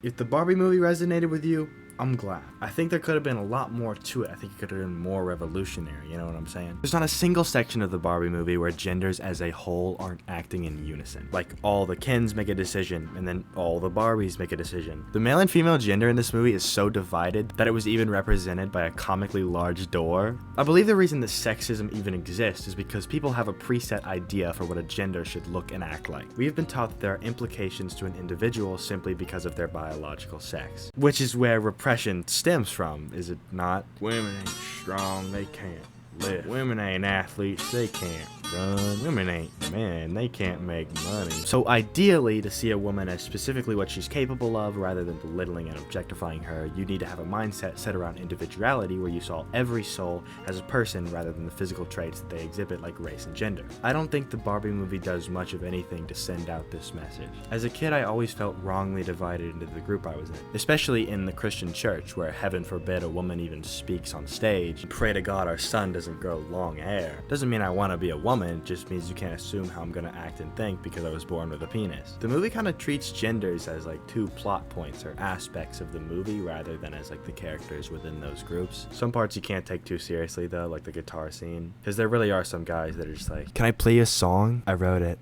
If the Barbie movie resonated with you, I'm glad. I think there could have been a lot more to it. I think it could have been more revolutionary, you know what I'm saying? There's not a single section of the Barbie movie where genders as a whole aren't acting in unison. Like, all the Kens make a decision, and then all the Barbies make a decision. The male and female gender in this movie is so divided that it was even represented by a comically large door. I believe the reason that sexism even exists is because people have a preset idea for what a gender should look and act like. We have been taught that there are implications to an individual simply because of their biological sex, which is where repression stems from, is it not? Women ain't strong, they can't live. Women ain't athletes, they can't run. Women ain't men, they can't make money. So ideally, to see a woman as specifically what she's capable of rather than belittling and objectifying her, you need to have a mindset set around individuality where you saw every soul as a person rather than the physical traits that they exhibit like race and gender. I don't think the Barbie movie does much of anything to send out this message. As a kid, I always felt wrongly divided into the group I was in, especially in the Christian church where, heaven forbid, a woman even speaks on stage. Pray to God our son doesn't grow long hair. Doesn't mean I want to be a woman, it just means you can't assume how I'm gonna act and think because I was born with a penis. The movie kind of treats genders as like two plot points or aspects of the movie rather than as like the characters within those groups. Some parts you can't take too seriously though, like the guitar scene, because there really are some guys that are just like, can I play a song? I wrote it.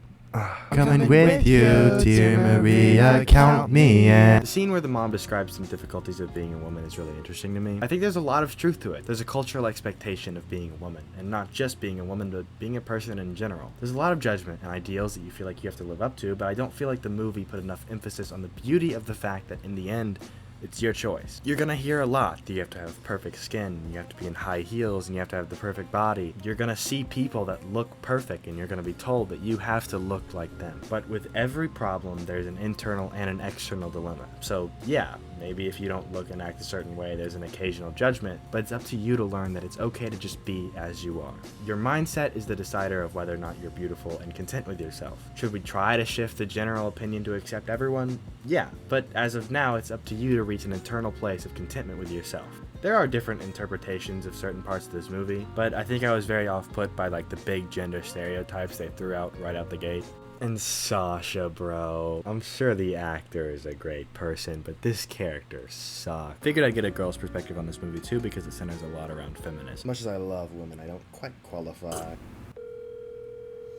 Coming with you, dear Maria, count me in. The scene where the mom describes some difficulties of being a woman is really interesting to me. I think there's a lot of truth to it. There's a cultural expectation of being a woman, and not just being a woman, but being a person in general. There's a lot of judgment and ideals that you feel like you have to live up to, but I don't feel like the movie put enough emphasis on the beauty of the fact that in the end, it's your choice. You're gonna hear a lot. You have to have perfect skin, you have to be in high heels, and you have to have the perfect body. You're gonna see people that look perfect, and you're gonna be told that you have to look like them. But with every problem, there's an internal and an external dilemma. So yeah, maybe if you don't look and act a certain way, there's an occasional judgment, but it's up to you to learn that it's okay to just be as you are. Your mindset is the decider of whether or not you're beautiful and content with yourself. Should we try to shift the general opinion to accept everyone? Yeah, but as of now, it's up to you to reach an internal place of contentment with yourself. There are different interpretations of certain parts of this movie, but I think I was very off-put by like the big gender stereotypes they threw out right out the gate. And Sasha, bro. I'm sure the actor is a great person, but this character sucks. Figured I'd get a girl's perspective on this movie too because it centers a lot around feminism. As much as I love women, I don't quite qualify.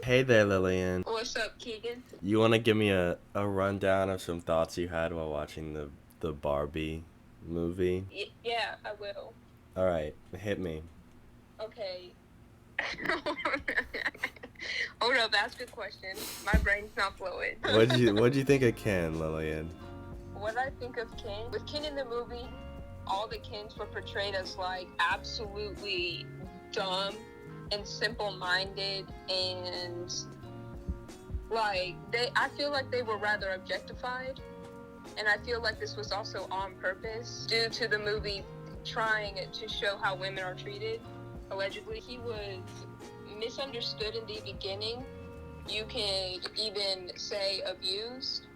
Hey there, Lillian. What's up, Keegan? You want to give me a rundown of some thoughts you had while watching the Barbie movie? Yeah, I will. Alright, hit me. Okay. Hold up, ask a question. My brain's not flowing. What'd you think of Ken, Lillian? What I think of Ken, with Ken in the movie, all the Kens were portrayed as like absolutely dumb and simple-minded, and like I feel like they were rather objectified, and I feel like this was also on purpose due to the movie trying to show how women are treated. Allegedly, he was misunderstood in the beginning. You can even say abused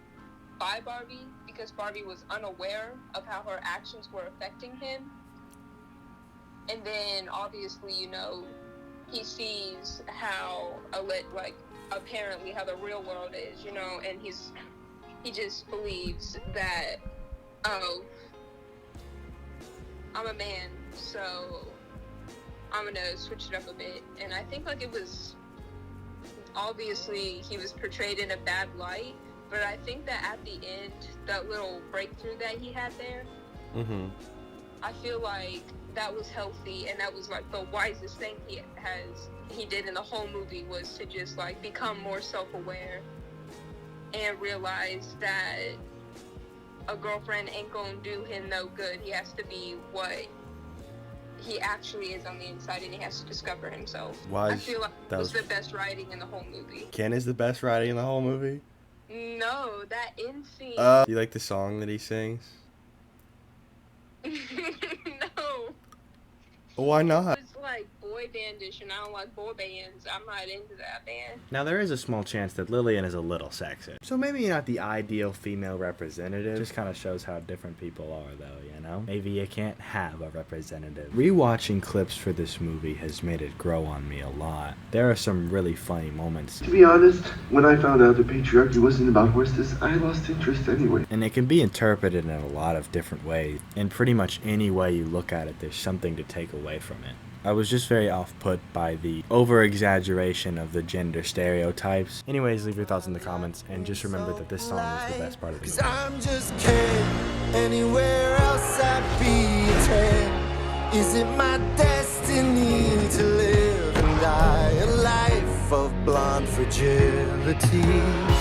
by Barbie because Barbie was unaware of how her actions were affecting him. And then obviously, you know, he sees how apparently how the real world is, you know, and he just believes that, oh, I'm a man, so I'm gonna switch it up a bit. And I think like it was obviously he was portrayed in a bad light, but I think that at the end, that little breakthrough that he had there, I feel like that was healthy, and that was like the wisest thing he did in the whole movie, was to just like become more self-aware and realize that a girlfriend ain't gonna do him no good. He has to be what he actually is on the inside, and he has to discover himself. I feel like that was the best writing in the whole movie. Ken is the best writing in the whole movie? No, that end scene. Do you like the song that he sings? No. Why not? It was like boy bandish and I don't like boy bands, I'm not into that band. Now, there is a small chance that Lillian is a little sexist. So maybe not the ideal female representative. Just kind of shows how different people are, though, you know? Maybe you can't have a representative. Rewatching clips for this movie has made it grow on me a lot. There are some really funny moments. To be honest, when I found out the patriarchy wasn't about horses, I lost interest anyway. And it can be interpreted in a lot of different ways. In pretty much any way you look at it, there's something to take away from it. I was just very off-put by the over-exaggeration of the gender stereotypes. Anyways, leave your thoughts in the comments, and just remember that this song is the best part of the movie. 'Cause I'm just kidding. Anywhere else I'd be a 10. Is it my destiny to live and die a life of blonde fragility?